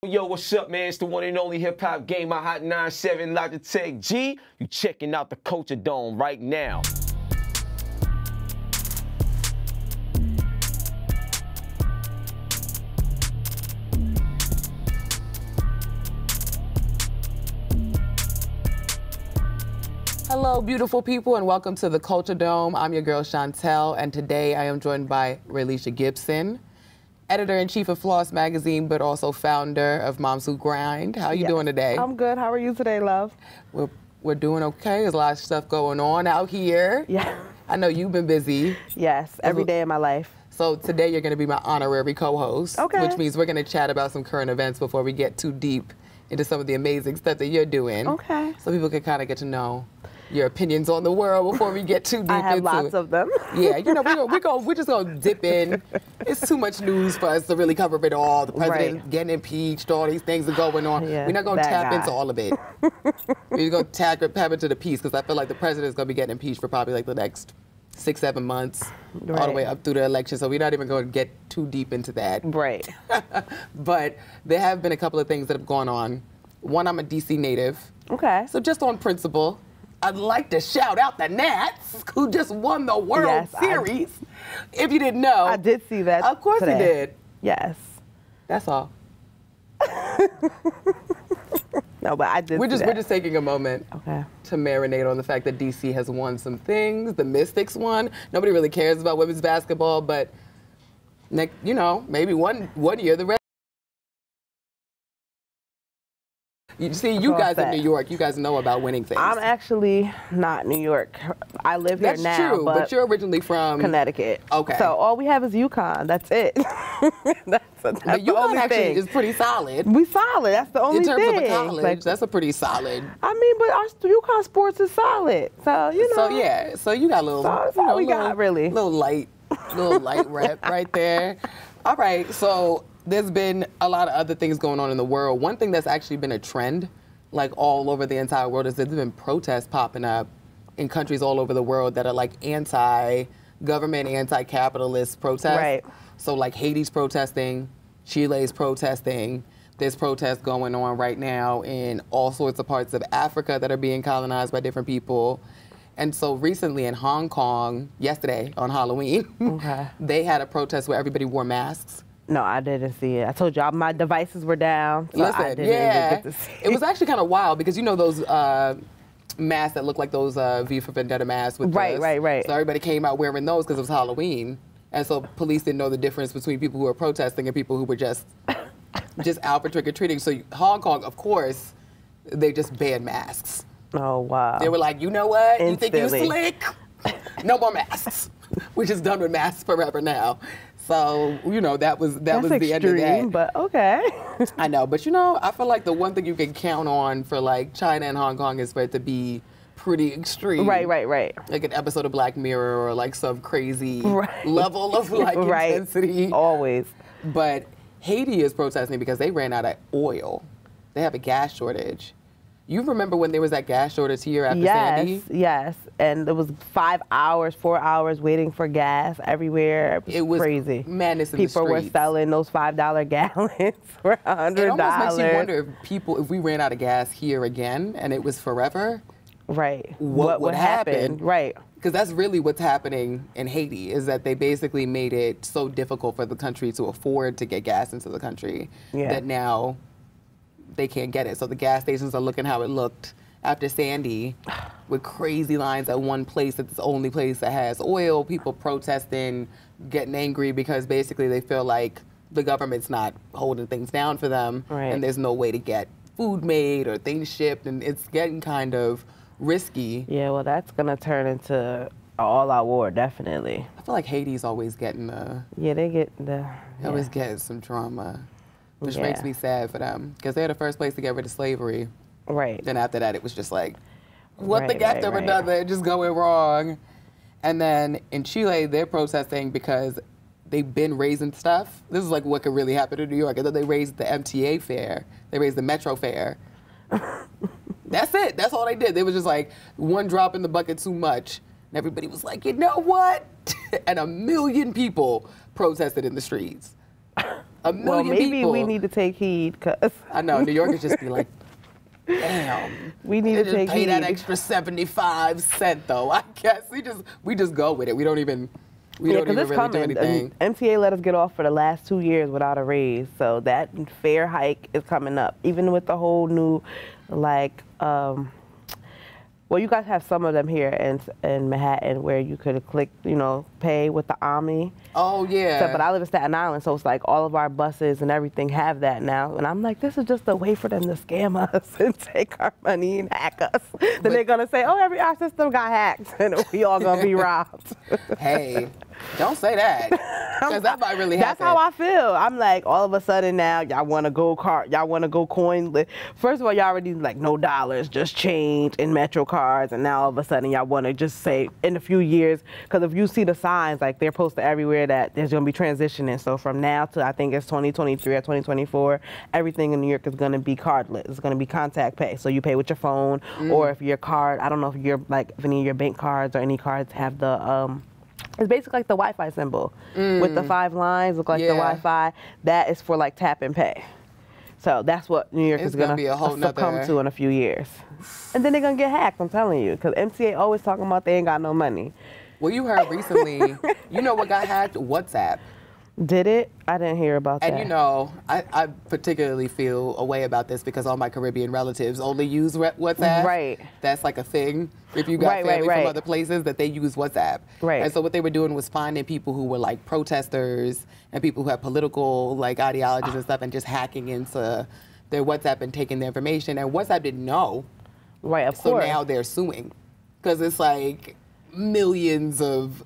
Yo, what's up, man? It's the one and only hip-hop game, my Hot 97 Logitech G. You checking out the Culture Dome right now. Hello, beautiful people, and welcome to the Culture Dome. I'm your girl, Chantell, and today I am joined by Relisha Gibson, editor-in-chief of Floss magazine, but also founder of Moms Who Grind. How are you doing today? I'm good. How are you today, love? We're doing okay. There's a lot of stuff going on out here. Yeah. I know you've been busy. Yes, every day of my life. So today you're going to be my honorary co-host, okay, which means we're going to chat about some current events before we get too deep into some of the amazing stuff that you're doing. Okay. So people can kind of get to know your opinions on the world before we get too deep into it. I have lots of them. Yeah, you know, we're just going to dip in. It's too much news for us to really cover it all. The president getting impeached, all these things are going on. Yeah, we're not going to tap into all of it. We're going to tap into the piece, because I feel like the president's going to be getting impeached for probably like the next 6-7 months, all the way up through the election. So we're not even going to get too deep into that. Right. But there have been a couple of things that have gone on. One, I'm a DC native. Okay. So just on principle, I'd like to shout out the Nats, who just won the World Series. If you didn't know. I did see that. Of course you did. Yes. That's all. No, but I did We're just taking a moment to marinate on the fact that DC has won some things. The Mystics won. Nobody really cares about women's basketball, but you know, maybe one year the rest. You see, you guys in New York, you guys know about winning things. I'm actually not New York. I live here now. That's true, but you're originally from Connecticut. Okay. So all we have is UConn. That's it. that's the only actually thing. is pretty solid. We solid. That's the only thing. In terms of a college, like, that's a pretty solid. I mean, but our UConn sports is solid. So, you know. So, yeah. So you got a little, that's all we got, really. Little light rep right there. All right. So there's been a lot of other things going on in the world. One thing that's actually been a trend, like all over the entire world, is there's been protests popping up in countries all over the world that are like anti-government, anti-capitalist protests. Right. So like Haiti's protesting, Chile's protesting. There's protests going on right now in all sorts of parts of Africa that are being colonized by different people. And so recently in Hong Kong, yesterday on Halloween, they had a protest where everybody wore masks. No, I didn't see it. I told y'all my devices were down, so Listen, I didn't even get to see it. It was actually kind of wild, because you know those masks that look like those V for Vendetta masks with right. So everybody came out wearing those because it was Halloween. And so police didn't know the difference between people who were protesting and people who were just out for trick-or-treating. So Hong Kong, of course, they just banned masks. Oh, wow. They were like, you know what? Instantly. You think you slick? No more masks. We're just done with masks forever now. So, you know, that was the end of that. But okay. I know, but you know, I feel like the one thing you can count on for like China and Hong Kong is for it to be pretty extreme. Right. Like an episode of Black Mirror or like some crazy level of like intensity. Always. But Haiti is protesting because they ran out of oil. They have a gas shortage. You remember when there was that gas shortage here after Sandy? Yes, and it was 4 hours waiting for gas everywhere. It was crazy. Madness in the streets. People were selling those $5 gallons for $100. It almost makes you wonder if we ran out of gas here again and it was forever. Right. What would happen? Right. Because that's really what's happening in Haiti, is that they basically made it so difficult for the country to afford to get gas into the country that now they can't get it. So the gas stations are looking how it looked after Sandy, with crazy lines at one place that's the only place that has oil, people protesting, getting angry because basically they feel like the government's not holding things down for them, and there's no way to get food made or things shipped, and it's getting kind of risky. Yeah, well, that's going to turn into an all-out war, definitely. I feel like Haiti's always getting always getting some drama. Which makes me sad for them, because they're the first place to get rid of slavery. Right. Then after that, it was just like, one thing after another, just going wrong. And then in Chile, they're protesting because they've been raising stuff. This is like what could really happen in New York. And then they raised the MTA fare. They raised the metro fare. That's it. That's all they did. They was just like, one drop in the bucket too much. And everybody was like, you know what? And 1 million people protested in the streets. A million people. Maybe we need to take heed, cause I know New Yorkers just be like, damn. We need to take pay heed. that extra 75 cents though. I guess we just go with it. We don't even really do anything. MTA let us get off for the last 2 years without a raise, so that fare hike is coming up. Even with the whole new, like, well, you guys have some of them here in Manhattan where you could click, pay with the Omni. Oh, yeah. So, but I live in Staten Island, so it's like all of our buses and everything have that now. And I'm like, this is just a way for them to scam us and take our money and hack us. Then they're going to say, oh, our system got hacked, and we all going to be robbed. Hey, don't say that, because that might really happen. That's how I feel. I'm like, all of a sudden now, y'all want to go y'all want to go coin. First of all, y'all already like no dollars, just change in Metro cards, and now all of a sudden y'all want to just say in a few years, because if you see the signs, like they're posted everywhere that there's going to be transitioning. So from now to I think it's 2023 or 2024, everything in New York is going to be cardless. It's going to be contact pay. So you pay with your phone, or if your card, I don't know if if any of your bank cards or any cards have the it's basically like the Wi-Fi symbol with the 5 lines, look like the Wi-Fi. That is for like tap and pay. So that's what New York is going to succumb to in a few years. And then they're going to get hacked, I'm telling you, because MTA always talking about they ain't got no money. Well, you heard recently, you know what got hacked? WhatsApp. Did it? I didn't hear about that. And I particularly feel a way about this because all my Caribbean relatives only use WhatsApp. Right. That's like a thing. If you got family from other places, that they use WhatsApp. Right. And so what they were doing was finding people who were like protesters and people who had political like ideologies and stuff, and just hacking into their WhatsApp and taking their information. And WhatsApp didn't know. Right, of course. So now they're suing because it's like millions of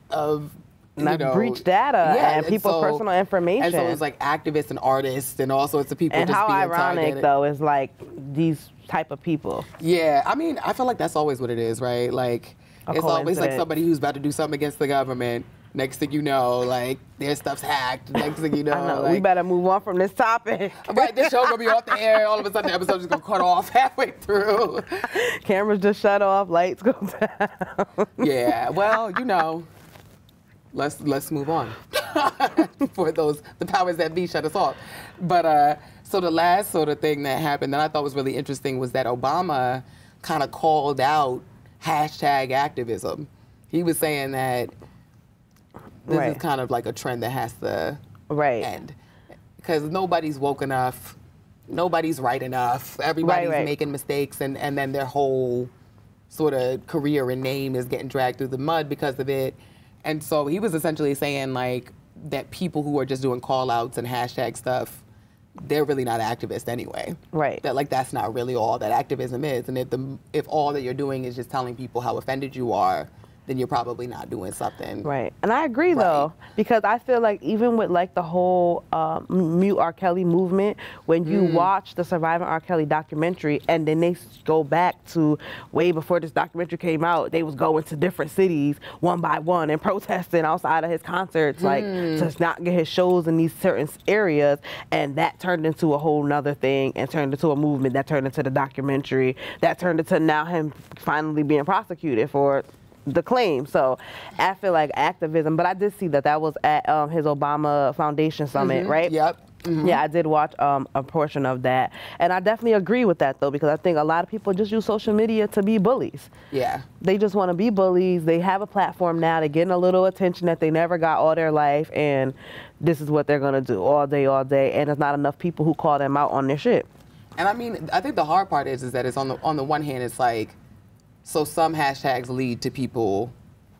breach data and people's personal information. And so it's like activists and artists and all sorts of people. And just how being ironic, targeted. though, is like these type of people. Yeah, I mean, I feel like that's always what it is, right? Like, it's always like somebody who's about to do something against the government. Next thing you know, like, their stuff's hacked. Next thing you know, I know. like, We better move on from this topic. Right, this show gonna be off the air. All of a sudden, the episode's just gonna cut off halfway through. Cameras just shut off. Lights go down. Yeah, well, let's move on. For the powers that be shut us off. But so the last sort of thing that happened that I thought was really interesting was that Obama kind of called out hashtag activism. He was saying that this is kind of like a trend that has to end. Because nobody's woke enough, nobody's right enough, everybody's making mistakes, and then their whole sort of career and name is getting dragged through the mud because of it. And so he was essentially saying like that people who are just doing call outs and hashtag stuff, they're really not activists anyway. Right. That like that's not really all that activism is. And if all that you're doing is just telling people how offended you are, then you're probably not doing something. Right. And I agree though, because I feel like even with like the whole Mute R. Kelly movement, when you watch the Surviving R. Kelly documentary and then they go back to way before this documentary came out, they was going to different cities one by one and protesting outside of his concerts, like to not get his shows in these certain areas. And that turned into a whole nother thing and turned into a movement that turned into the documentary that turned into now him finally being prosecuted for the claim. So I feel like activism, but I did see that was at his Obama Foundation Summit, right? Yep. Yeah, I did watch a portion of that. And I definitely agree with that, though, because I think a lot of people just use social media to be bullies. Yeah. They just want to be bullies. They have a platform now. They're getting a little attention that they never got all their life, and this is what they're going to do all day, and there's not enough people who call them out on their shit. And I mean, I think the hard part is that it's on the one hand, it's like, so some hashtags lead to people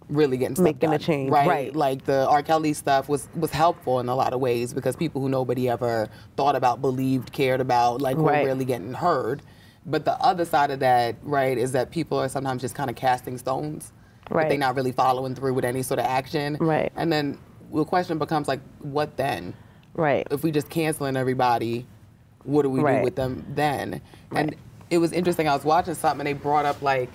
really getting stuff making done, a change, right? Like the R. Kelly stuff was helpful in a lot of ways because people who nobody ever thought about, believed, cared about, like were really getting heard. But the other side of that, right, is that people are sometimes just kind of casting stones. Right. They're not really following through with any sort of action. Right. And then the question becomes like, what then? Right. If we just canceling everybody, what do we do with them then? Right. And it was interesting. I was watching something and they brought up like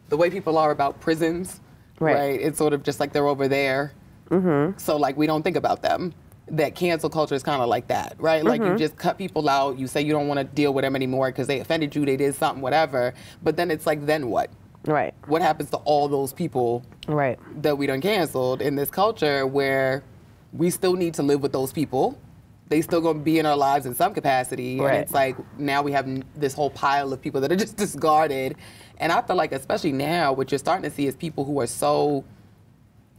the way people are about prisons, right? It's sort of just like they're over there. So like we don't think about them. That cancel culture is kind of like that, right? Like you just cut people out. You say you don't want to deal with them anymore because they offended you, they did something, whatever. But then it's like, then what? Right. What happens to all those people that we done canceled in this culture where we still need to live with those people? they still gonna be in our lives in some capacity. Right. And it's like, now we have this whole pile of people that are just discarded. And I feel like, especially now, what you're starting to see is people who are so,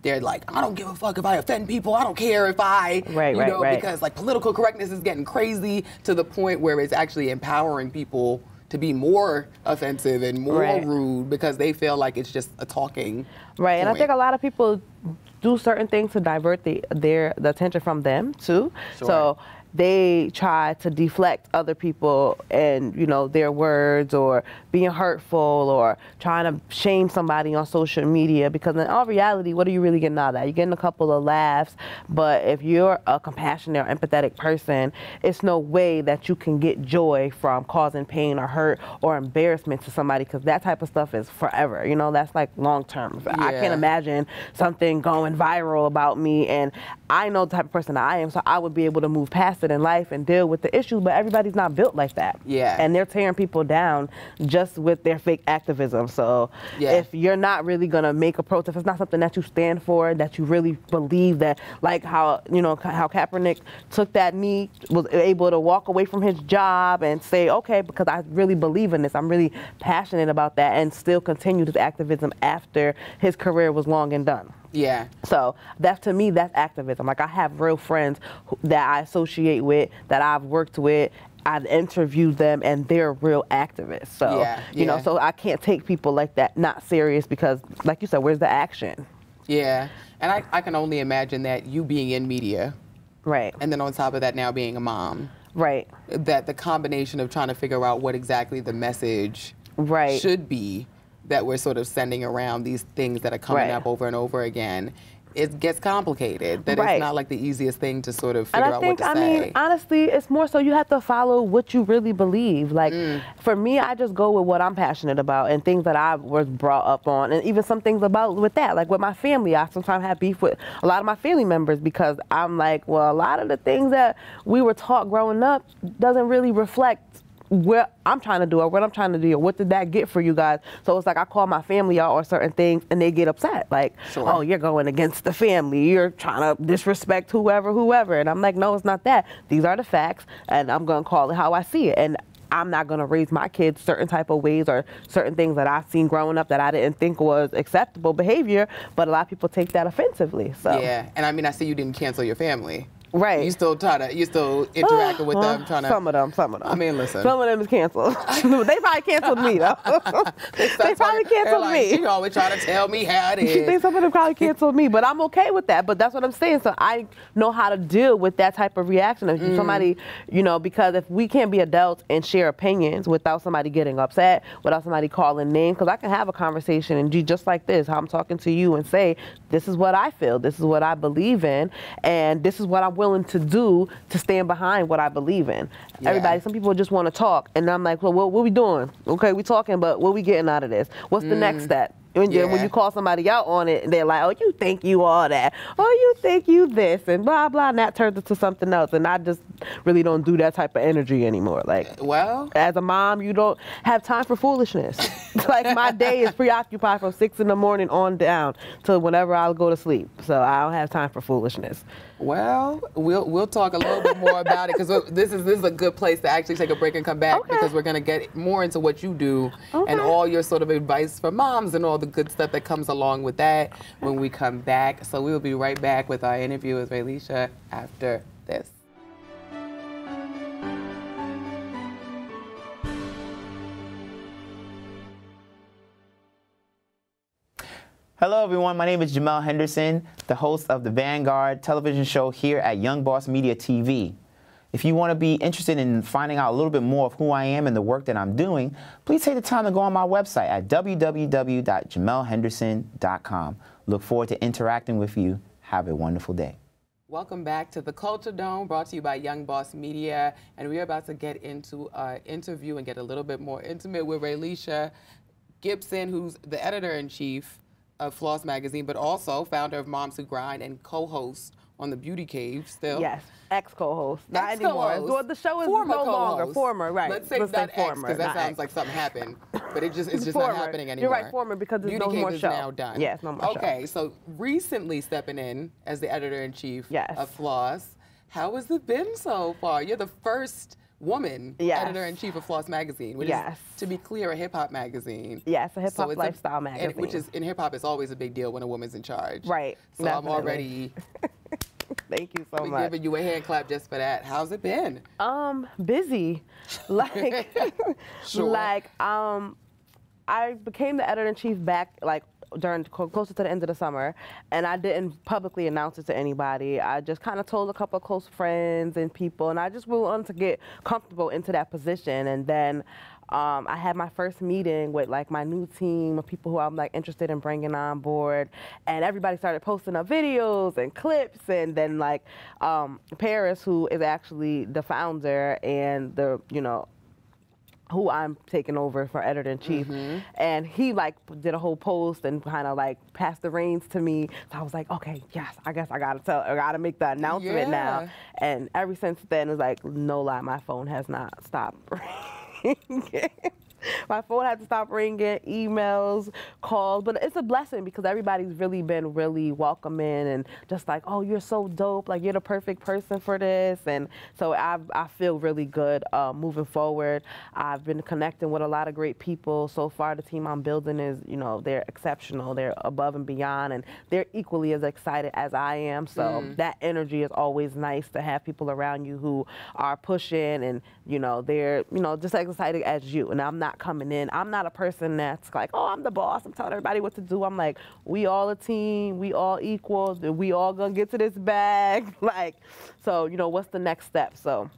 they're like, I don't give a fuck if I offend people. I don't care if I, because like political correctness is getting crazy to the point where it's actually empowering people to be more offensive and more rude because they feel like it's just a talking point. And I think a lot of people do certain things to divert the attention from them too. So they try to deflect other people and, you know, their words or being hurtful or trying to shame somebody on social media, because in all reality, what are you really getting out of that? You're getting a couple of laughs, but if you're a compassionate or empathetic person, it's no way that you can get joy from causing pain or hurt or embarrassment to somebody, because that type of stuff is forever. You know, that's like long term. Yeah. I can't imagine something going viral about me, and I know the type of person that I am, so I would be able to move past it in life and deal with the issues, but everybody's not built like that. Yeah. And they're tearing people down just with their fake activism. So if you're not really gonna make a protest, it's not something that you stand for, that you really believe, that like how, you know, how Kaepernick took that knee, was able to walk away from his job and say, okay, because I really believe in this, I'm really passionate about that, and still continue his activism after his career was long and done. Yeah. So that, to me, that's activism. Like, I have real friends that I associate with, that I've worked with, I've interviewed them, and they're real activists. So, you know, so I can't take people like that not serious, because, like you said, where's the action? Yeah. And I can only imagine that you being in media. Right. And then on top of that, now being a mom. Right. That the combination of trying to figure out what exactly the message should be that we're sort of sending around, these things that are coming up over and over again, it gets complicated. That it's not like the easiest thing to sort of figure out what to say. I mean, honestly, it's more so you have to follow what you really believe. Like, for me, I just go with what I'm passionate about and things that I was brought up on, and even some things about with that. Like with my family, I sometimes have beef with a lot of my family members, because I'm like, well, a lot of the things that we were taught growing up doesn't really reflect what I'm trying to do or what I'm trying to do, or what did that get for you guys. So it's like I call my family out on certain things and they get upset. Like, oh, you're going against the family. You're trying to disrespect whoever. And I'm like, no, it's not that. These are the facts, and I'm going to call it how I see it. And I'm not going to raise my kids certain type of ways or certain things that I've seen growing up that I didn't think was acceptable behavior, but a lot of people take that offensively. So yeah, and I mean, I see you didn't cancel your family. Right. You still interacting with them, trying to. Some of them. I mean, listen. Some of them is canceled. They probably canceled me though. They probably canceled me. She always trying to tell me how it is. She thinks some of them probably canceled me, but I'm okay with that. But that's what I'm saying. So I know how to deal with that type of reaction. If somebody, you know, because if we can't be adults and share opinions without somebody getting upset, without somebody calling names, because I can have a conversation and just like this, how I'm talking to you, and say, this is what I feel, this is what I believe in, and this is what I'm willing to do to stand behind what I believe in. Everybody, some people just want to talk, and I'm like, well, what we doing? Okay, we talking, but what we getting out of this? What's the next step? When you call somebody out on it, they're like, oh, you think you all that. Oh, you think you this, and blah, blah, and that turns into something else. And I just really don't do that type of energy anymore. Like, well, as a mom, you don't have time for foolishness. Like, my day is preoccupied from 6 in the morning on down to whenever I'll go to sleep. So I don't have time for foolishness. Well, we'll talk a little bit more about it, because this is a good place to actually take a break and come back, because we're going to get more into what you do and all your sort of advice for moms and all the good stuff that comes along with that when we come back. So we will be right back with our interview with Relisha after this. Hello everyone, my name is Jamel Henderson, the host of the Vanguard television show here at Young Boss Media TV. If you want to be interested in finding out a little bit more of who I am and the work that I'm doing, please take the time to go on my website at www.jamelhenderson.com. Look forward to interacting with you. Have a wonderful day. Welcome back to the Culture Dome, brought to you by Young Boss Media. And we're about to get into our interview and get a little bit more intimate with Relisha Gibson, who's the editor-in-chief of Floss magazine, but also founder of Moms Who Grind and co-host on the Beauty Cave still. Yes, ex-co-host. Not anymore. Well, the show is no longer. Former, right. Let's say not ex, because that sounds like something happened. But it's just not happening anymore. You're right, former, because there's no more show. Beauty Cave is now done. Yes, no more show. Okay, so recently stepping in as the editor-in-chief of Floss, How has it been so far? You're the first woman editor-in-chief of Floss magazine, which is, to be clear, a hip-hop magazine. Yes, a hip-hop lifestyle magazine. Which is, in hip-hop, it's always a big deal when a woman's in charge. Right. So definitely. I'm already... Thank you so much. Giving you a hand clap just for that. How's it been? Busy. Like, I became the editor-in-chief back, like, during closer to the end of the summer, and I didn't publicly announce it to anybody. I just kind of told a couple of close friends and people, and I just wanted to get comfortable into that position. And then I had my first meeting with like my new team of people who I'm like interested in bringing on board, and everybody started posting up videos and clips. And then like Paris, who is actually the founder and the who I'm taking over for editor-in-chief, and he like did a whole post and kind of like passed the reins to me. So I was like, okay, yes, I guess I gotta make the announcement now. And ever since then, it's like, no lie, my phone has not stopped ringing. My phone had to stop ringing, emails, calls, but it's a blessing because everybody's really been really welcoming and just like, oh, you're so dope, like you're the perfect person for this. And so I feel really good moving forward. I've been connecting with a lot of great people. So far, the team I'm building is, they're exceptional. They're above and beyond, and they're equally as excited as I am. So that energy is always nice to have people around you who are pushing and, they're, just as excited as you. And I'm not coming in. I'm not a person that's like, oh, I'm the boss. I'm telling everybody what to do. I'm like, we all a team. We all equal. We all gonna get to this bag. Like, so, what's the next step? So,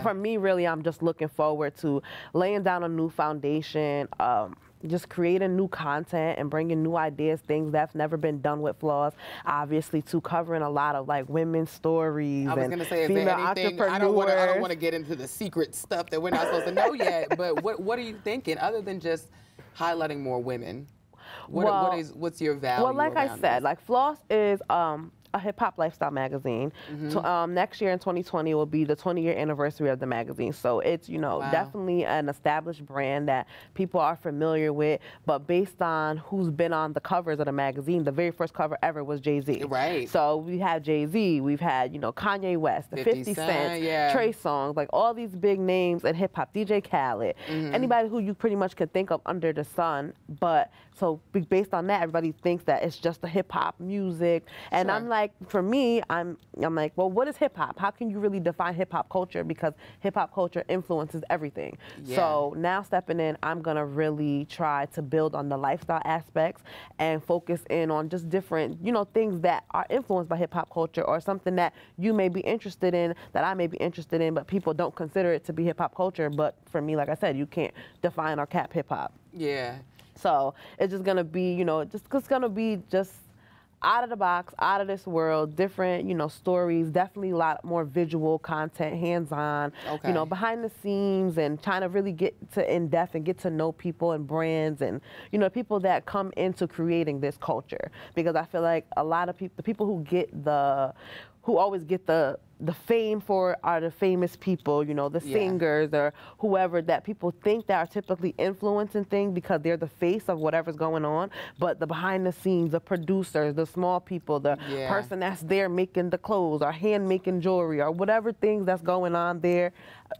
for me, really, I'm just looking forward to laying down a new foundation, just creating new content and bringing new ideas, things that's never been done with Floss. Obviously, too, covering a lot of like women's stories. I was going to say, is there anything? I don't want to get into the secret stuff that we're not supposed to know yet. But what are you thinking, other than just highlighting more women? What's your value? Well, like I said, like Floss is a hip-hop lifestyle magazine. Next year in 2020 will be the 20-year anniversary of the magazine. So it's, definitely an established brand that people are familiar with. But based on who's been on the covers of the magazine, the very first cover ever was Jay-Z. Right. So we have Jay-Z, we've had, Kanye West, the 50 Cent, Trey Songz, like all these big names in hip-hop, DJ Khaled, anybody who you pretty much could think of under the sun. But so based on that, everybody thinks that it's just the hip-hop music. And I'm like, for me, I'm like, well, what is hip hop? How can you really define hip hop culture? Because hip hop culture influences everything. So now stepping in, I'm gonna really try to build on the lifestyle aspects and focus in on just different, things that are influenced by hip hop culture, or something that you may be interested in, that I may be interested in, but people don't consider it to be hip hop culture. But for me, like I said, you can't define or cap hip hop. So it's just gonna be, it's gonna be just out of the box, out of this world, different, stories, definitely a lot more visual content, hands-on, behind the scenes, and trying to really get to in-depth and get to know people and brands and, people that come into creating this culture. Because I feel like a lot of people, the people who always get the fame for are the famous people, the singers or whoever that people think that are typically influencing things because they're the face of whatever's going on. But the behind the scenes, the producers, the small people, the person that's there making the clothes or hand making jewelry or whatever things that's going on there,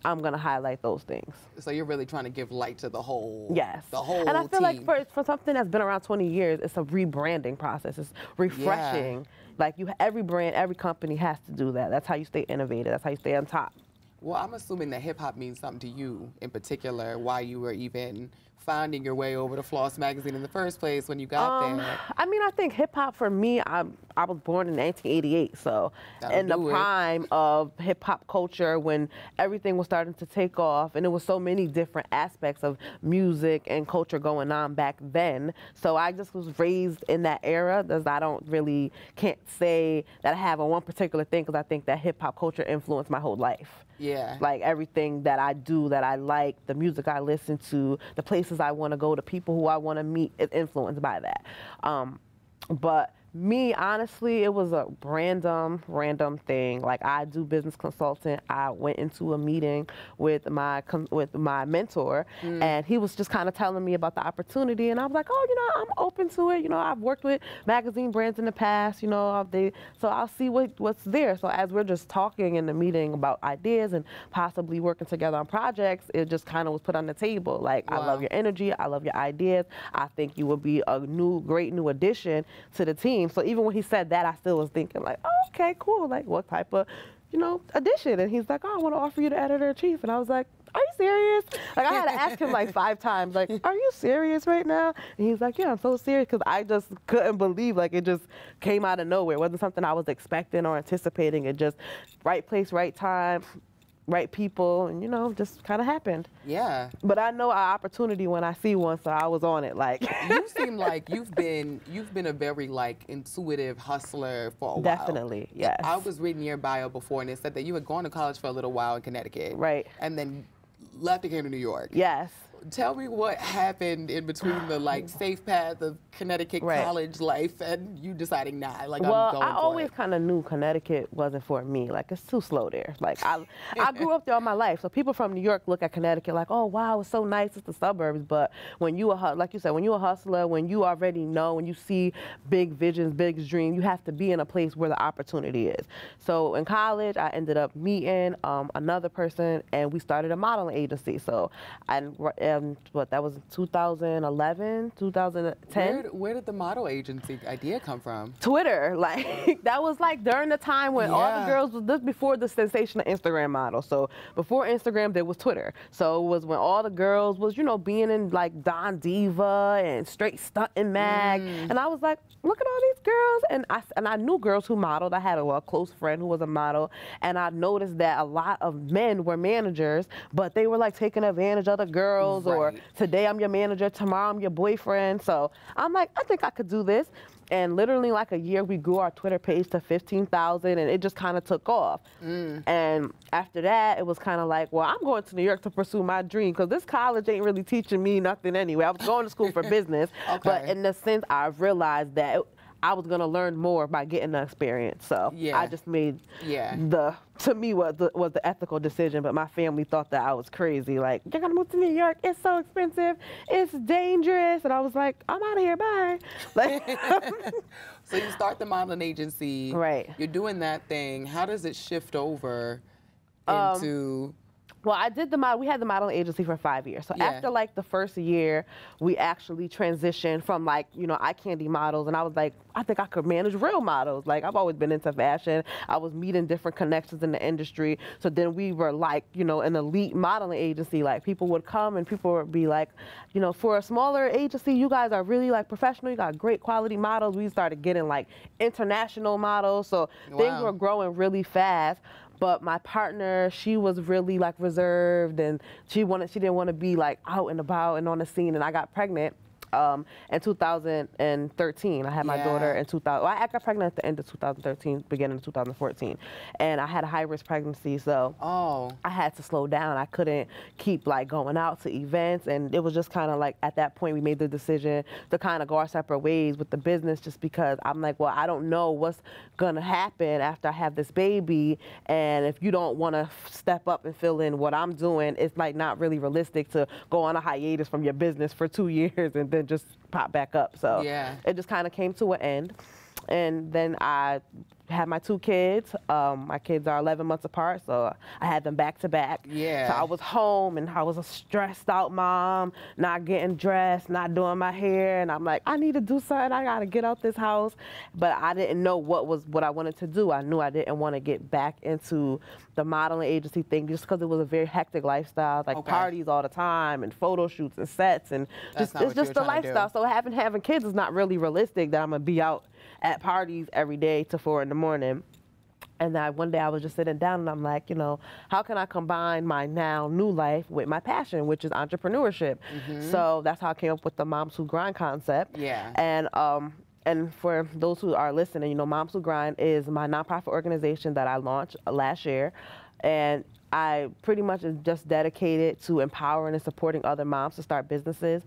I'm gonna highlight those things. So you're really trying to give light to the whole, the whole And I feel team. like for something that's been around 20 years, it's a rebranding process. It's refreshing. Like every brand, every company has to do that. That's how you stay innovative. That's how you stay on top. Well, I'm assuming that hip hop means something to you in particular. Why you were even finding your way over to Floss magazine in the first place when you got there? I mean, I think hip hop for me, I was born in 1988, so in the prime of hip hop culture when everything was starting to take off, and there was so many different aspects of music and culture going on back then. So I just was raised in that era, because I can't say that I have on one particular thing, because I think that hip hop culture influenced my whole life. Like everything that I do, that I like, the music I listen to, the places I want to go, the people who I want to meet is influenced by that. But Me, honestly, it was a random thing. Like, I do business consulting. I went into a meeting with my mentor, and he was just kind of telling me about the opportunity, and I was like, oh, you know, I'm open to it. You know, I've worked with magazine brands in the past, you know, so I'll see what's there. So as we're just talking in the meeting about ideas and possibly working together on projects, it just kind of was put on the table. Like, wow. I love your energy. I love your ideas. I think you would be a great new addition to the team. So even when he said that, I still was thinking like, oh, okay, cool. Like, what type of, you know, addition? And he's like, oh, I want to offer you the editor-in-chief. And I was like, are you serious? Like, I had to ask him like 5 times, like, are you serious right now? And he's like, yeah, I'm so serious, because I just couldn't believe, like, it just came out of nowhere. It wasn't something I was expecting or anticipating. It just, right place, right time, right people, and, you know, just kind of happened. Yeah. But I know our opportunity when I see one, so I was on it. Like, you seem like you've been a very like intuitive hustler for a while. Definitely, yes. I was reading your bio before, and it said that you had gone to college for a little while in Connecticut. Right. And then left and came to New York. Yes. Tell me what happened in between the like safe path of Connecticut college life and you deciding, nah, like, I'm going for it. I always kind of knew Connecticut wasn't for me. Like, it's too slow there. Like, I grew up there all my life. So people from New York look at Connecticut like, oh, wow, it's so nice. It's the suburbs. But when you are, like you said, when you're a hustler, when you already know, when you see big visions, big dreams, you have to be in a place where the opportunity is. So in college, I ended up meeting another person, and we started a modeling agency. So that was 2011, 2010. Where did the model agency idea come from? Twitter. Like, that was like during the time when all the girls was this before the sensation of Instagram model. So before Instagram, there was Twitter. So it was when all the girls was, you know, being in like Don Diva and Straight Stuntin' Mag. And I was like, look at all these girls. And I knew girls who modeled. I had a close friend who was a model. And I noticed that a lot of men were managers, but they were like taking advantage of the girls, or today I'm your manager, tomorrow I'm your boyfriend. So I'm like, I think I could do this. And literally like a year, we grew our Twitter page to 15,000, and it just kind of took off. And after that, it was kind of like, well, I'm going to New York to pursue my dream, because this college ain't really teaching me nothing anyway. I was going to school for business, but in the sense, I realized that I was going to learn more by getting the experience. So I just made to me, was the ethical decision, but my family thought that I was crazy. Like, you're going to move to New York. It's so expensive. It's dangerous. And I was like, I'm out of here. Bye. Like, so you start the modeling agency. Right. You're doing that thing. How does it shift over into... Well, I did we had the modeling agency for 5 years. So after like the first year, we actually transitioned from like, you know, eye candy models. And I was like, I think I could manage real models. Like, I've always been into fashion. I was meeting different connections in the industry. So then we were like, you know, an elite modeling agency. Like, people would come and people would be like, you know, for a smaller agency, you guys are really like professional. You got great quality models. We started getting like international models. So things were growing really fast. But my partner, she was really like reserved, and she didn't want to be like out and about and on the scene. And I got pregnant in 2013. I had my daughter in 2000. Well, I got pregnant at the end of 2013, beginning of 2014, and I had a high-risk pregnancy, so I had to slow down. I couldn't keep like going out to events, and it was just kind of like at that point we made the decision to kind of go our separate ways with the business, just because I'm like, well, I don't know what's gonna happen after I have this baby, and if you don't want to step up and fill in what I'm doing, it's like not really realistic to go on a hiatus from your business for 2 years and then just pop back up. So it just kind of came to an end. And then I had my 2 kids. My kids are 11 months apart, so I had them back to back. So I was home, and I was a stressed out mom, not getting dressed, not doing my hair, and I'm like, I need to do something. I gotta get out this house. But I didn't know what I wanted to do. I knew I didn't want to get back into the modeling agency thing, just because it was a very hectic lifestyle, like parties all the time and photo shoots and sets, and it's just the lifestyle. So having kids is not really realistic that I'm gonna be out at parties every day till 4 in the morning. And then one day I was just sitting down, and I'm like, you know, how can I combine my now new life with my passion, which is entrepreneurship? So that's how I came up with the Moms Who Grind concept. And for those who are listening, you know, Moms Who Grind is my nonprofit organization that I launched last year. And I pretty much is just dedicated to empowering and supporting other moms to start businesses.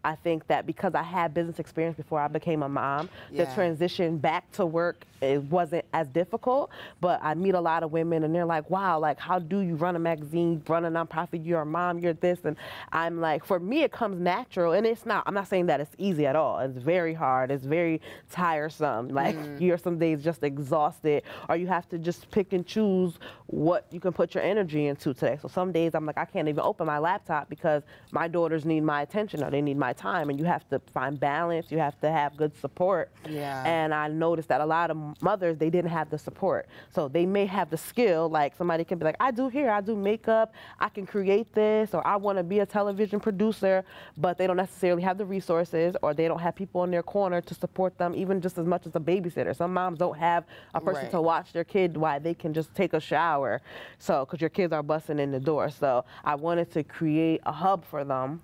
I think that because I had business experience before I became a mom, the transition back to work, it wasn't as difficult, but I meet a lot of women and they're like, wow, like how do you run a magazine, run a nonprofit, you're a mom, you're this, and I'm like, for me it comes natural, and it's not, I'm not saying that it's easy at all. It's very hard, it's very tiresome, like you're some days just exhausted, or you have to just pick and choose what you can put your energy into today. So some days I'm like, I can't even open my laptop because my daughters need my attention or they need my time, and you have to find balance, you have to have good support. And I noticed that a lot of mothers, they didn't have the support. So they may have the skill, like somebody can be like, I do hair, I do makeup, I can create this, or I want to be a television producer, but they don't necessarily have the resources, or they don't have people in their corner to support them, even just as much as a babysitter. Some moms don't have a person to watch their kid while they can just take a shower, so because your kids are busting in the door. So I wanted to create a hub for them,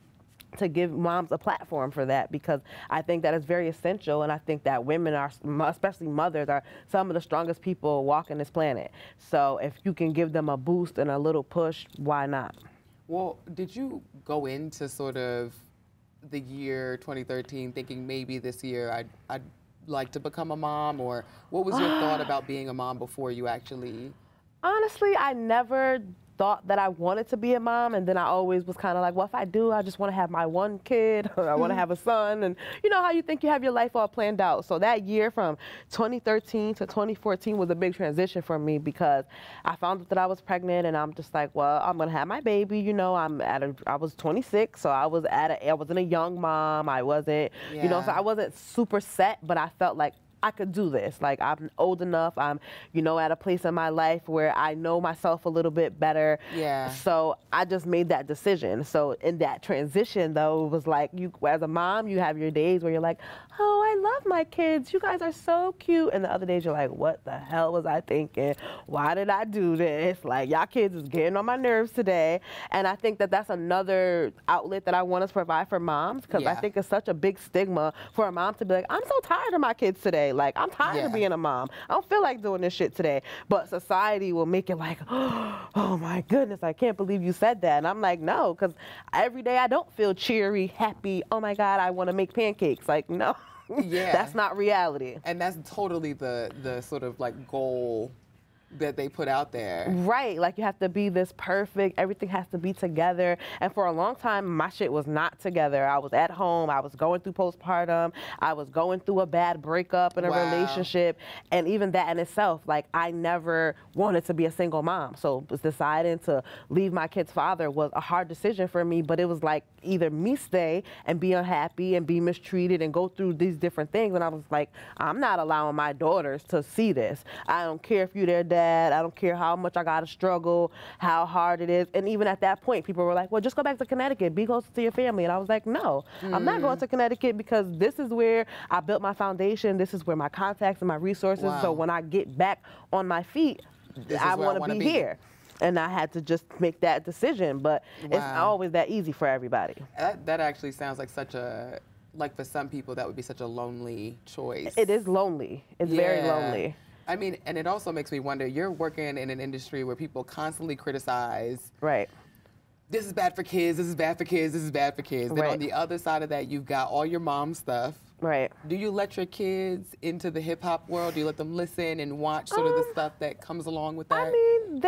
to give moms a platform for that, because I think that is very essential, and I think that women are, especially mothers, are some of the strongest people walking this planet. So if you can give them a boost and a little push, why not? Well, did you go into sort of the year 2013 thinking maybe this year I'd like to become a mom, or what was your thought about being a mom before you actually? Honestly, I never thought that I wanted to be a mom, and then I always was kind of like, well, if I do, I just want to have my one kid, or I want to have a son, and you know how you think you have your life all planned out. So that year from 2013 to 2014 was a big transition for me, because I found out that I was pregnant, and I'm just like, well, I'm gonna have my baby. You know, I was 26, so I wasn't a young mom. I wasn't, you know, so I wasn't super set, but I felt like I could do this. Like, I'm old enough, I'm, you know, at a place in my life where I know myself a little bit better. So I just made that decision. So in that transition, though, it was like, you, as a mom, you have your days where you're like, oh, I love my kids, you guys are so cute. And the other days you're like, what the hell was I thinking? Why did I do this? Like, y'all kids is getting on my nerves today. And I think that that's another outlet that I want to provide for moms, because I think it's such a big stigma for a mom to be like, I'm so tired of my kids today. Like, I'm tired of being a mom. I don't feel like doing this shit today. But society will make it like, oh my goodness, I can't believe you said that. And I'm like, no, because every day I don't feel cheery, happy, oh my God, I want to make pancakes. Like, no, that's not reality. And that's totally the sort of like goal that they put out there. Right, like you have to be this perfect, everything has to be together. And for a long time, my shit was not together. I was at home, I was going through postpartum, I was going through a bad breakup in a relationship. And even that in itself, like, I never wanted to be a single mom. So deciding to leave my kid's father was a hard decision for me, but it was like, either me stay and be unhappy and be mistreated and go through these different things. And I was like, I'm not allowing my daughters to see this. I don't care if you're their dad. I don't care how much I gotta struggle, how hard it is. And even at that point, people were like, well, just go back to Connecticut, be close to your family. And I was like, no, I'm not going to Connecticut, because this is where I built my foundation. This is where my contacts and my resources. So when I get back on my feet, I want to be here. And I had to just make that decision, but it's not always that easy for everybody. That actually sounds like such a, like for some people, that would be such a lonely choice. It is lonely. It's very lonely. I mean, and it also makes me wonder, you're working in an industry where people constantly criticize. This is bad for kids, this is bad for kids, this is bad for kids. Then on the other side of that, you've got all your mom stuff. Do you let your kids into the hip hop world? Do you let them listen and watch sort of the stuff that comes along with that? I mean,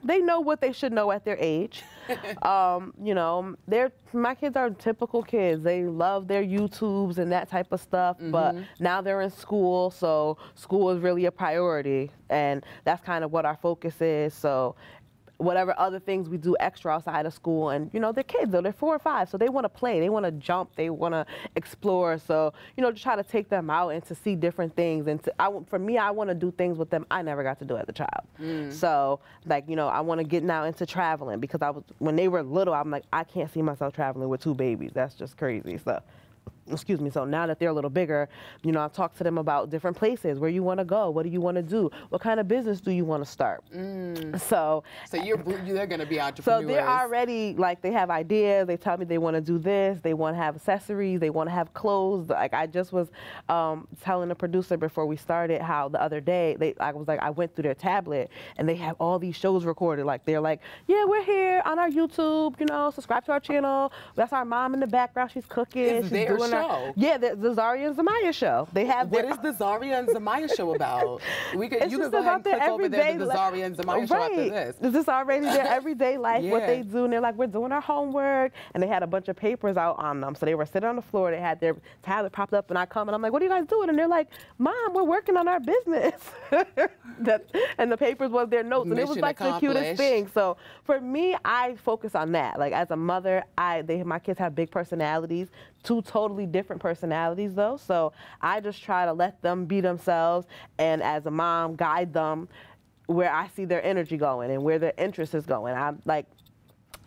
they know what they should know at their age. You know, my kids are typical kids. They love their YouTubes and that type of stuff, but now they're in school, so school is really a priority, and that's kind of what our focus is. So whatever other things we do extra outside of school, and you know, they're kids though, they're 4 or 5, so they want to play, they want to jump, they want to explore. So, you know, to try to take them out and to see different things, and for me, I want to do things with them I never got to do as a child. So, like, you know, I want to get now into traveling, because when they were little, I'm like, I can't see myself traveling with 2 babies. That's just crazy. So excuse me, so now that they're a little bigger, you know, I talk to them about different places, where you want to go, what do you want to do, what kind of business do you want to start. So they're going to be entrepreneurs. So they're already, like, they have ideas. They tell me they want to do this. They want to have accessories. They want to have clothes. Like, I just was telling the producer before we started how the other day, I was like, I went through their tablet and they have all these shows recorded. Like, they're like, yeah, we're here on our YouTube, you know, subscribe to our channel. That's our mom in the background. She's cooking. She's their doing show? Yeah, the Zaria and Zamaya show. They have What is the Zaria and Zamaya show about? You can go ahead and click over there to the Zaria and Zamaya show after this. This is already their everyday life, what they do. And they're like, we're doing our homework. And they had a bunch of papers out on them. So they were sitting on the floor. They had their tablet propped up. And I come and I'm like, what are you guys doing? And they're like, Mom, we're working on our business. And the papers was their notes. And it was like the cutest thing. So for me, I focus on that. Like, as a mother, my kids have big personalities, 2 totally different personalities though. So I just try to let them be themselves, and as a mom, guide them where I see their energy going and where their interest is going.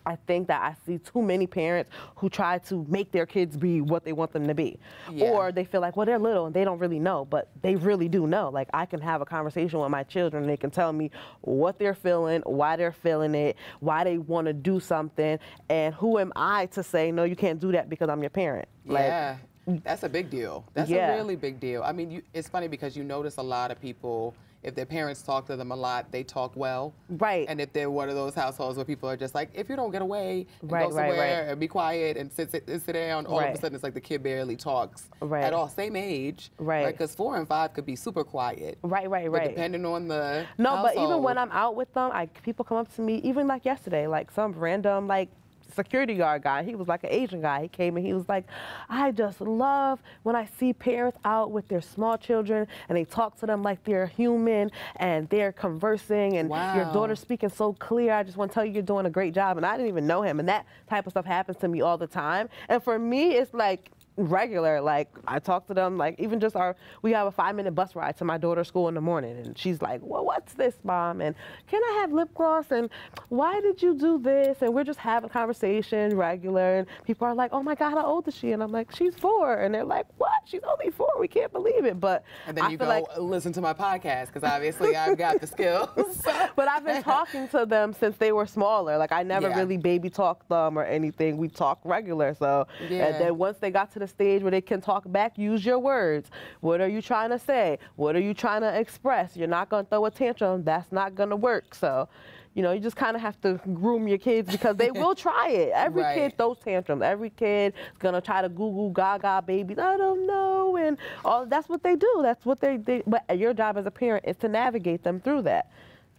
I think that I see too many parents who try to make their kids be what they want them to be. Yeah. Or they feel like, well, they're little and they don't really know, but they really do know. Like, I can have a conversation with my children and they can tell me what they're feeling, why they're feeling it, why they want to do something, and who am I to say, no, you can't do that because I'm your parent. Yeah, that's a big deal. That's a really big deal. I mean, it's funny because you notice a lot of people, if their parents talk to them a lot, they talk well. Right. And if they're one of those households where people are just like, if you don't get away and go somewhere and be quiet and sit down, all of a sudden it's like the kid barely talks at all. Same age. Right. Because 4 and 5 could be super quiet. Right. But depending on the household. But even when I'm out with them, people come up to me, even like yesterday, like some random, like, security guard guy. He was like an Asian guy. He came and he was like, I just love when I see parents out with their small children and they talk to them like they're human and they're conversing and your daughter's speaking so clear. I just want to tell you you're doing a great job. And I didn't even know him. And that type of stuff happens to me all the time. And for me, it's like regular. Like, I talk to them, like, even just we have a 5-minute bus ride to my daughter's school in the morning, and she's like, well, what's this, Mom? And can I have lip gloss? And why did you do this? And we're just having conversation regular, and people are like, oh my God, how old is she? And I'm like, she's 4. And they're like, what? She's only 4. We can't believe it. But and then you go listen to my podcast, because obviously I've got the skills. But I've been talking to them since they were smaller. Like, I never really baby talked them or anything. We talk regular. So and then once they got to the stage where they can talk back, use your words. What are you trying to say? What are you trying to express? You're not going to throw a tantrum. That's not going to work. So, you know, you just kind of have to groom your kids because they will try it. Every kid throws tantrums. Every kid is going to try to goo-goo gaga babies. I don't know. And all that's what they do. That's what they do. But your job as a parent is to navigate them through that.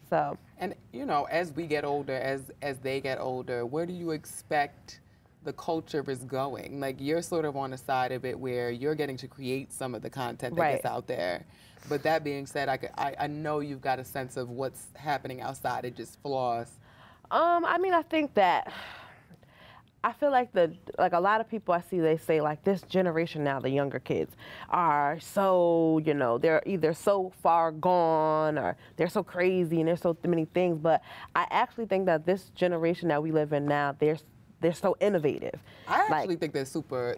So. And, you know, as we get older, as they get older, where do you expect the culture is going? Like, you're sort of on the side of it where you're getting to create some of the content that gets out there. But that being said, I know you've got a sense of what's happening outside of just Floss. I mean, I think that I feel like a lot of people I see, they say like this generation now, the younger kids are so, you know, they're either so far gone or they're so crazy and there's so many things. But I actually think that this generation that we live in now, they're so innovative. I actually think they're super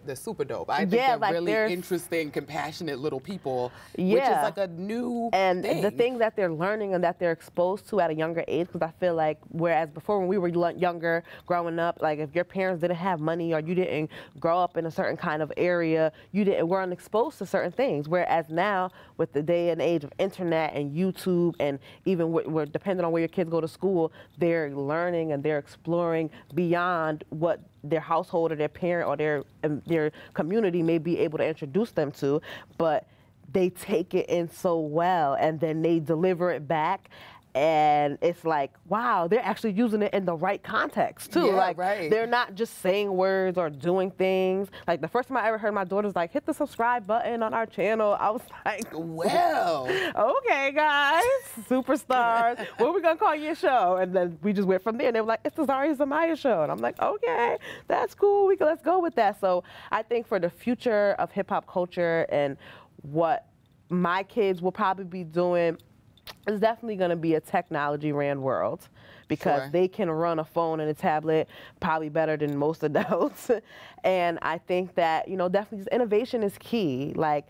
dope. I think they're really interesting, compassionate little people, which is like a new thing. The things that they're learning and that they're exposed to at a younger age, because I feel like whereas before when we were younger, growing up, like if your parents didn't have money or you didn't grow up in a certain kind of area, weren't exposed to certain things. Whereas now, with the day and age of internet and YouTube, and even we're depending on where your kids go to school, they're learning and they're exploring beyond what their household or their parent or their community may be able to introduce them to, but they take it in so well and then they deliver it back. And it's like, wow, they're actually using it in the right context, too. They're not just saying words or doing things. Like, the first time I ever heard my daughter's like, hit the subscribe button on our channel, I was like, well, okay, guys, superstars, what are we going to call your show? And then we just went from there. And they were like, it's the Zaria Zamaya show. And I'm like, okay, that's cool. Let's go with that. So I think for the future of hip-hop culture and what my kids will probably be doing, it's definitely going to be a technology-ran world because they can run a phone and a tablet probably better than most adults. And I think that, you know, definitely innovation is key. Like,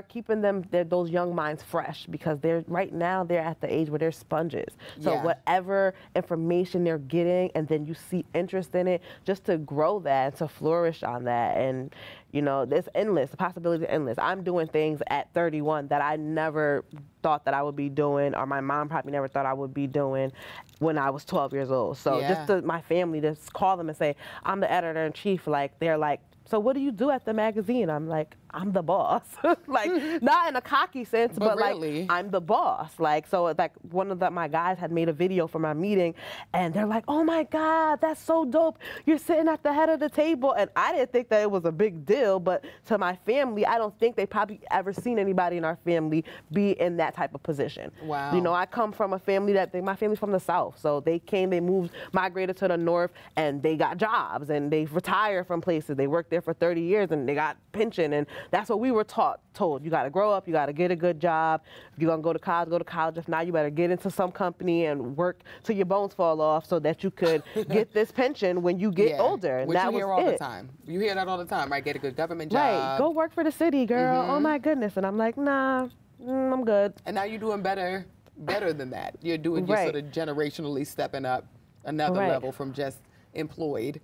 keeping those young minds fresh because right now they're at the age where they're sponges. So whatever information they're getting and then you see interest in it, just to grow that, to flourish on that. And, you know, there's endless, the possibilities are endless. I'm doing things at 31 that I never thought that I would be doing, or my mom probably never thought I would be doing when I was 12 years old. So just to my family to call them and say, I'm the editor-in-chief, like, they're like, so what do you do at the magazine? I'm like, I'm the boss. Like, not in a cocky sense, but really, like, I'm the boss. Like, so like one of my guys had made a video for my meeting and they're like, oh my God, that's so dope. You're sitting at the head of the table. And I didn't think that it was a big deal, but to my family, I don't think they probably ever seen anybody in our family be in that type of position. Wow. You know, I come from a family my family's from the South. So they moved, migrated to the North, and they got jobs and they retired from places. They worked there for 30 years and they got pension, and that's what we were told. You got to grow up, you got to get a good job. If you're going to go to college. If not, you better get into some company and work till your bones fall off so that you could get this pension when you get older. And which that you hear all the time. You hear that all the time, right? Get a good government job. Right, go work for the city, girl. Oh my goodness. And I'm like, nah, I'm good. And now you're doing better than that. You're sort of generationally stepping up another level from just employed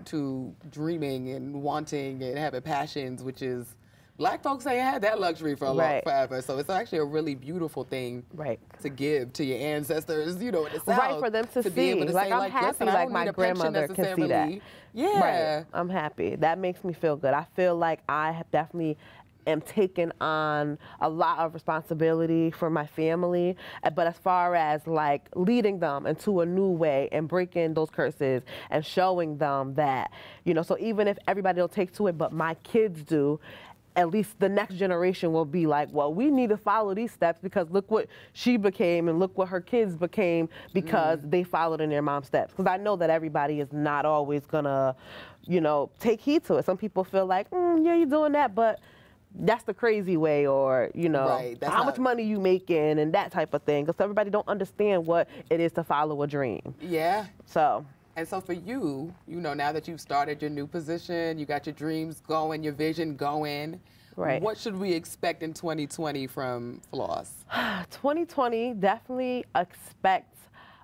to dreaming and wanting and having passions, which is, Black folks ain't had that luxury for forever. So it's actually a really beautiful thing to give to your ancestors, you know, in the South. Right, for them to see. Be able to like, say, I'm like, happy, listen, like, I don't my need a grandmother pension can see that. Yeah. Right, I'm happy. That makes me feel good. I feel like I have definitely am taking on a lot of responsibility for my family, but as far as like leading them into a new way and breaking those curses and showing them that, you know, so even if everybody don't take to it, but my kids do, at least the next generation will be like, well, we need to follow these steps because look what she became and look what her kids became because they followed in their mom's steps. Because I know that everybody is not always gonna, you know, take heed to it. Some people feel like, yeah, you're doing that, but that's the crazy way, or, you know, how much money you making and that type of thing. Because everybody don't understand what it is to follow a dream. Yeah. So. And so for you, you know, now that you've started your new position, you got your dreams going, your vision going, what should we expect in 2020 from Floss? 2020, definitely expect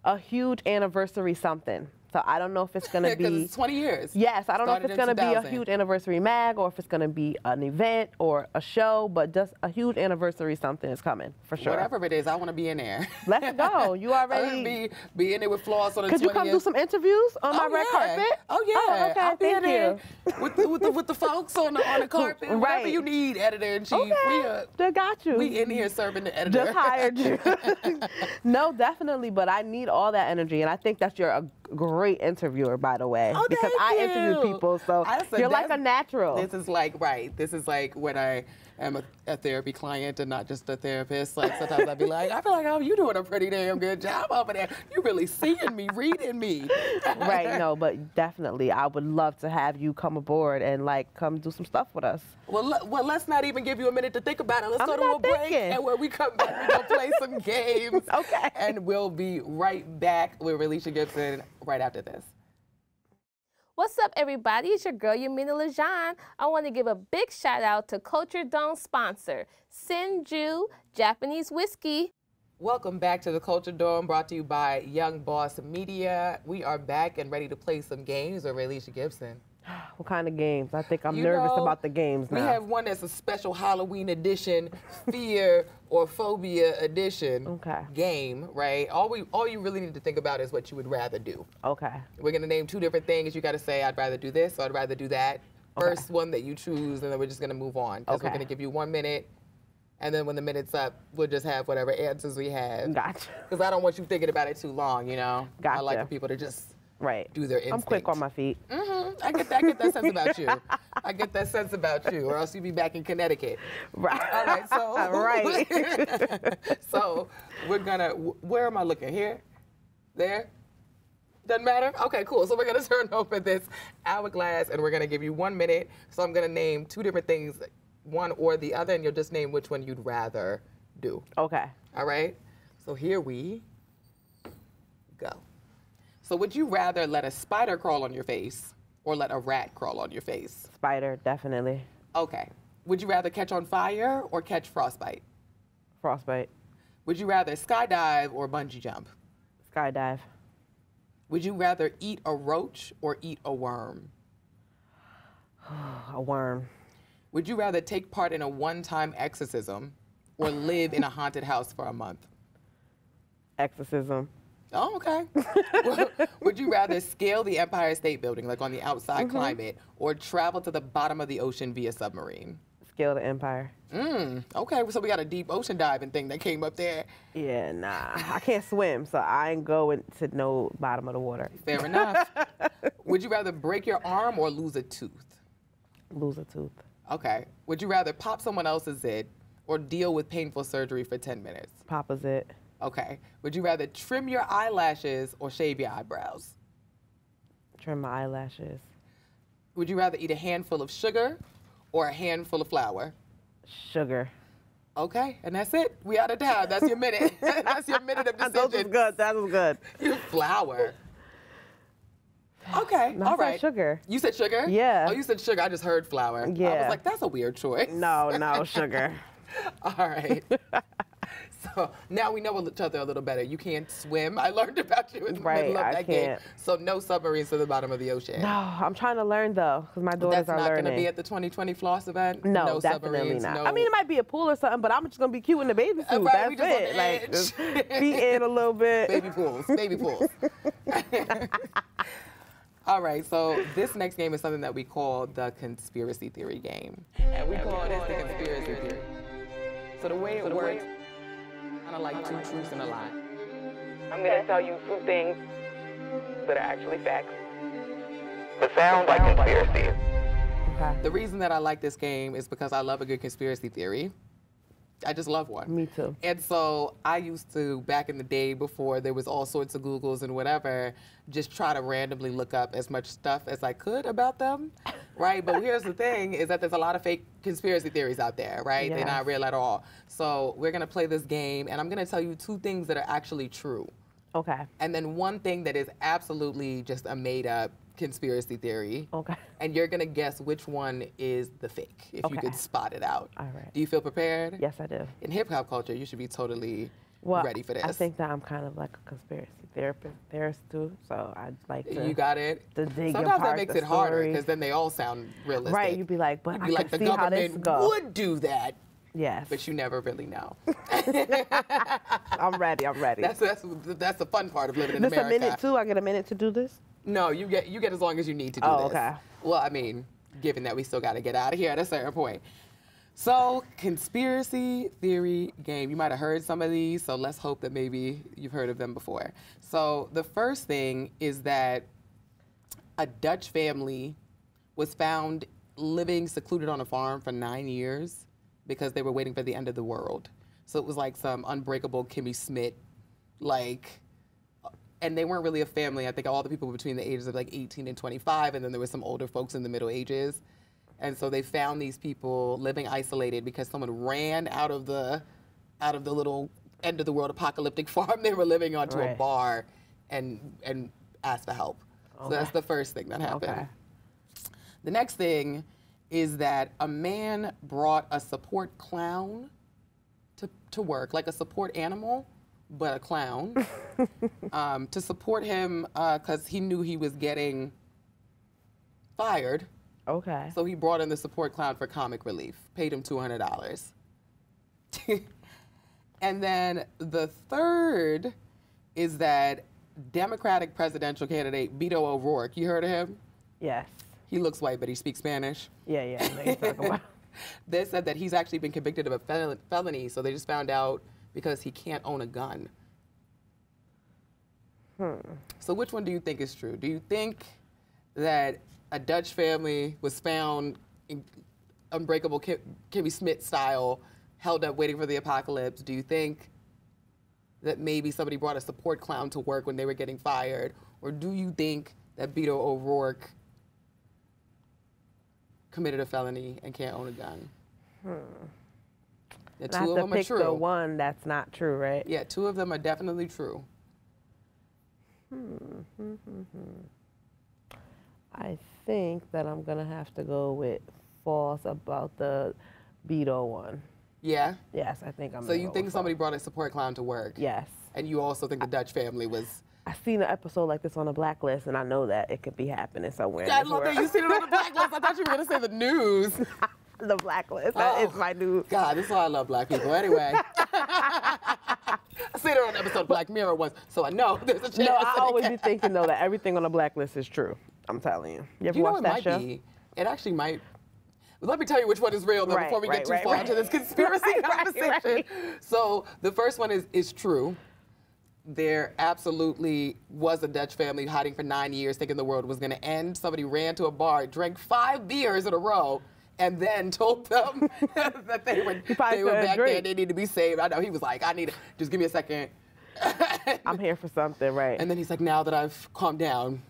a huge anniversary something. So I don't know if it's going to be... Because it's 20 years. Yes, I don't know if it's going to be a huge anniversary mag or if it's going to be an event or a show, but just a huge anniversary something is coming, for sure. Whatever it is, I want to be in there. Let's go. You already... I'm going to be in there with Floss on the 20th. Could you come do some interviews on my red carpet? Oh, yeah. Oh, okay, I'll be in there you. with the folks on the carpet. Whatever you need, editor-in-chief. Okay, they got you. We in here serving the editor. Just hired you. No, definitely, but I need all that energy, and I think that you're a great interviewer, by the way, because I interview people, so you're like a natural. This is like, this is like when I am a therapy client and not just a therapist. Like sometimes I'd be like, I feel like, oh, you're doing a pretty damn good job over there. You're really seeing me, reading me. Right, no, but definitely, I would love to have you come aboard and like come do some stuff with us. Well, let's not even give you a minute to think about it. Let's go to a break, and when we come back, we're gonna play some games. Okay. And we'll be right back with Relisha Gibson right after this. What's up, everybody? It's your girl, Yamina Lejean. I want to give a big shout out to Culture Dome sponsor, Sinju Japanese Whiskey. Welcome back to the Culture Dome, brought to you by Young Boss Media. We are back and ready to play some games with Relisha Gibson. What kind of games? I think I'm nervous about the games now. We have one that's a special Halloween edition, fear or phobia edition game, right? All you really need to think about is what you would rather do. Okay. We're going to name two different things. You got to say, I'd rather do this or I'd rather do that. First one that you choose, and then we're just going to move on. Because we're going to give you 1 minute. And then when the minute's up, we'll just have whatever answers we have. Gotcha. Because I don't want you thinking about it too long, you know? Gotcha. I like for people to just do their instinct. I'm quick on my feet. I get that sense about you. I get that sense about you, or else you'd be back in Connecticut. Right. All right, so. So we're gonna, where am I looking? Here? There? Doesn't matter? Okay, cool. So we're gonna turn over this hourglass and we're gonna give you 1 minute. So I'm gonna name two different things, one or the other, and you'll just name which one you'd rather do. Okay. All right? So here we go. So would you rather let a spider crawl on your face or let a rat crawl on your face? Spider, definitely. Okay. Would you rather catch on fire or catch frostbite? Frostbite. Would you rather skydive or bungee jump? Skydive. Would you rather eat a roach or eat a worm? A worm. Would you rather take part in a one-time exorcism or live in a haunted house for a month? Exorcism. Oh, okay. Would you rather scale the Empire State Building, like on the outside climate, or travel to the bottom of the ocean via submarine? Scale the Empire. Okay, so we got a deep ocean diving thing that came up there. Yeah, nah. I can't swim, so I ain't going to no bottom of the water. Fair enough. Would you rather break your arm or lose a tooth? Lose a tooth. Okay. Would you rather pop someone else's zit or deal with painful surgery for 10 minutes? Papa's it. Okay. Would you rather trim your eyelashes or shave your eyebrows? Trim my eyelashes. Would you rather eat a handful of sugar or a handful of flour? Sugar. Okay, and that's it. We out of time. That's your minute. That's your minute of decision. That was good. That was good. Flour. Okay, No, all I right. said sugar. You said sugar? Yeah. Oh, you said sugar. I just heard flour. I Yeah. was like, that's a weird choice. No, sugar. All right. So now we know each other a little better. You can't swim. I learned about you in the Right, middle of I that game. can't. So no submarines to the bottom of the ocean. No, I'm trying to learn though, because my daughters That's are not learning. going to be at the 2020 Floss event? No, definitely submarines, not. no. I mean, it might be a pool or something, but I'm just gonna be cute in the baby suit. Right, we That's just on it. the Like, edge. just feet in a little bit. Baby pools, baby pools. All right, so this next game is something that we call the conspiracy theory game. And we call this the conspiracy theory. So the way it works, kind of like two truths and a lie. I'm gonna tell you two things that are actually facts. It sounds like conspiracy. Okay. The reason that I like this game is because I love a good conspiracy theory. I just love one. Me too. And so I used to, back in the day before there was all sorts of Googles and whatever, just try to randomly look up as much stuff as I could about them, right? But here's the thing, is that there's a lot of fake conspiracy theories out there, right? They're not real at all. So we're gonna play this game, and I'm gonna tell you two things that are actually true. Okay. And then one thing that is absolutely just a made-up conspiracy theory. Okay. And you're gonna guess which one is the fake, if you Okay. could spot it out. All right. Do you feel prepared? Yes, I do. In hip-hop culture, you should be totally Well, ready for this. I think that I'm kind of like a conspiracy theorist too, so I'd like to. You got it? To dig Sometimes that apart makes the it harder, story. because then they all sound realistic. Right, you'd be like, but You'd I be can like, the see how this government goes. would do that, Yes. but you never really know. I'm ready. That's the fun part of living in This America. a minute too? I get a minute to do this? No, you get as long as you need to do Oh, this. okay. Well, I mean, given that we still got to get out of here at a certain point. So, conspiracy theory game. You might have heard some of these, so let's hope that maybe you've heard of them before. So, the first thing is that a Dutch family was found living secluded on a farm for 9 years because they were waiting for the end of the world. So it was like some unbreakable Kimmy Schmidt, and they weren't really a family. I think all the people between the ages of like 18 and 25, and then there were some older folks in the Middle Ages. And so they found these people living isolated because someone ran out of the little end of the world apocalyptic farm they were living on to a Right. bar and asked for help. So that's the first thing that happened. Okay. The next thing is that a man brought a support clown to work, like a support animal, but a clown, to support him because he knew he was getting fired. Okay. So he brought in the support clown for comic relief, paid him $200. And then the third is that Democratic presidential candidate Beto O'Rourke, you heard of him? Yes. He looks white, but he speaks Spanish. Yeah, I know what you're talking about. They said that he's actually been convicted of a felony, so they just found out because he can't own a gun. So which one do you think is true? Do you think that a Dutch family was found in unbreakable Kimmy Schmidt style, held up waiting for the apocalypse? Do you think that maybe somebody brought a support clown to work when they were getting fired? Or do you think that Beto O'Rourke committed a felony and can't own a gun? The I have two of to them are pick true. the one that's not true, right? Yeah, 2 of them are definitely true. I think that I'm gonna have to go with false about the Beto one. Yeah? Yes, I think I'm So gonna you go think with somebody false. brought a support clown to work? Yes. And you also think the Dutch family was... I seen an episode like this on a Blacklist, and I know that it could be happening somewhere. Yeah, I in this love that world. you seen it on the Blacklist. I thought you were going to say the news. The Blacklist. That is my new. God, this is why I love black people. Anyway. I seen it on an episode of Black Mirror once, so I know there's a chance. No, I always be thinking, though, that everything on the Blacklist is true. I'm telling you. You ever You know, watch it that might show? be. It actually might. Let me tell you which one is real, though, Right, before we get right, too far right. into this conspiracy conversation. right. So the first one is true. There absolutely was a Dutch family hiding for 9 years, thinking the world was going to end. Somebody ran to a bar, drank 5 beers in a row, and then told them that they were back there, they need to be saved. I know, he was like, I need to, just give me a second. I'm here for something, right? And then he's like, now that I've calmed down,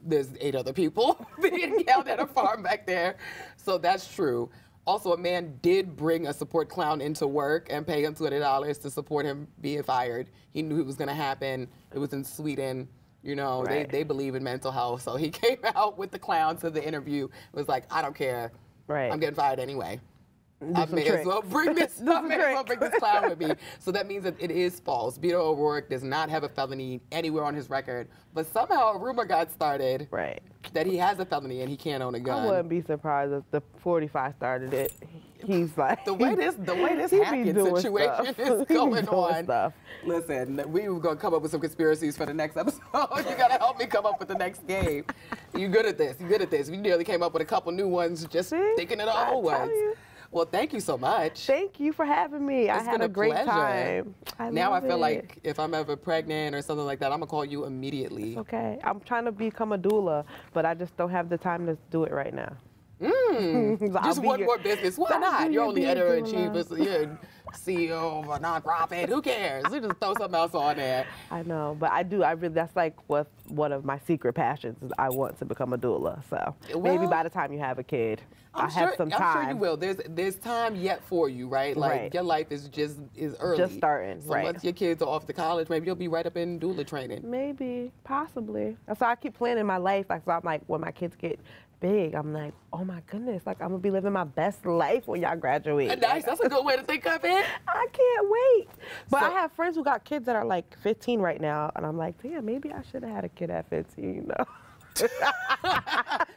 there's 8 other people being killed at a farm back there. So that's true. Also, a man did bring a support clown into work and pay him $200 to support him being fired. He knew it was going to happen. It was in Sweden. You know, Right. they believe in mental health. So he came out with the clown to the interview. It was like, I don't care. Right. I'm getting fired anyway. I some may as well bring this. I may as well bring this clown with me. So that means that it is false. Beto O'Rourke does not have a felony anywhere on his record, but somehow a rumor got started Right. that he has a felony and he can't own a gun. I wouldn't be surprised if the 45 started it. He's like The way this he be hacking doing situation stuff. is He be going doing on. stuff. Listen, we were gonna come up with some conspiracies for the next episode. You gotta help me come up with the next game. You good at this? You good at this? We nearly came up with a couple new ones, just See? thinking of the I old tell ones. you. Well, thank you so much. Thank you for having me. I It's had been a great pleasure. time. Now I love feel it. like if I'm ever pregnant or something like that, I'm gonna call you immediately. Okay, I'm trying to become a doula, but I just don't have the time to do it right now. Just one more business. Why I'll not? be You're your only big editor-in-chief, doula. you're CEO of a nonprofit. Who cares? We just throw something else on there. I know, but I really, that's like one of my secret passions is I want to become a doula. So maybe Well, by the time you have a kid, I I'm have some time. I'm sure you will. There's time yet for you, right? Like Right. your life is early. Just starting, So right. once your kids are off to college, maybe you'll be right up in doula training. Maybe, possibly. So I keep planning my life. Like, so I'm like, when my kids get big, I'm like, oh my goodness, like I'm gonna be living my best life when y'all graduate. Nice. That's a good way to think of it. I can't wait. But So- I have friends who got kids that are like 15 right now, and I'm like, damn, maybe I should have had a kid at 15, you know?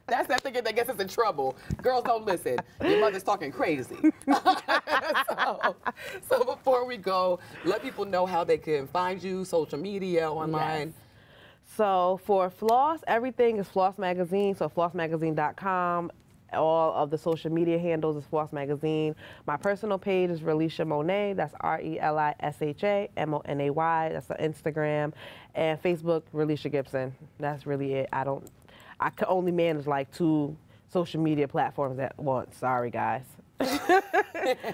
That's that thinking that gets us in trouble. Girls, don't listen. Your mother's talking crazy. so before we go, let people know how they can find you, social media, online. So for Floss, everything is Floss Magazine, so flossmagazine.com. All of the social media handles is Floss Magazine. My personal page is Relisha Monet, that's Relisha Monay, that's on Instagram. And Facebook, Relisha Gibson. That's really it. I could only manage like 2 social media platforms at once. Sorry, guys.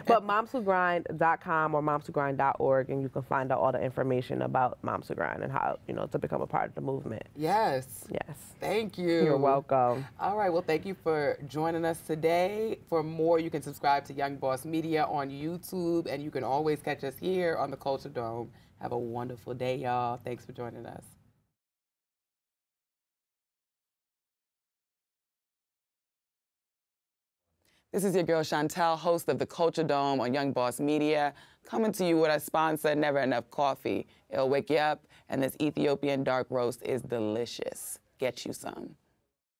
But momswhogrind.com or momswhogrind.org, and you can find out all the information about Moms Who Grind and how, to become a part of the movement. Yes. Yes. Thank you. You're welcome. All right. Well, thank you for joining us today. For more, you can subscribe to Young Boss Media on YouTube, and you can always catch us here on the Culture Dome. Have a wonderful day, y'all. Thanks for joining us. This is your girl Chantell, host of the Culture Dome on Young Boss Media, coming to you with our sponsor, Never Enough Coffee. It'll wake you up, and this Ethiopian dark roast is delicious. Get you some.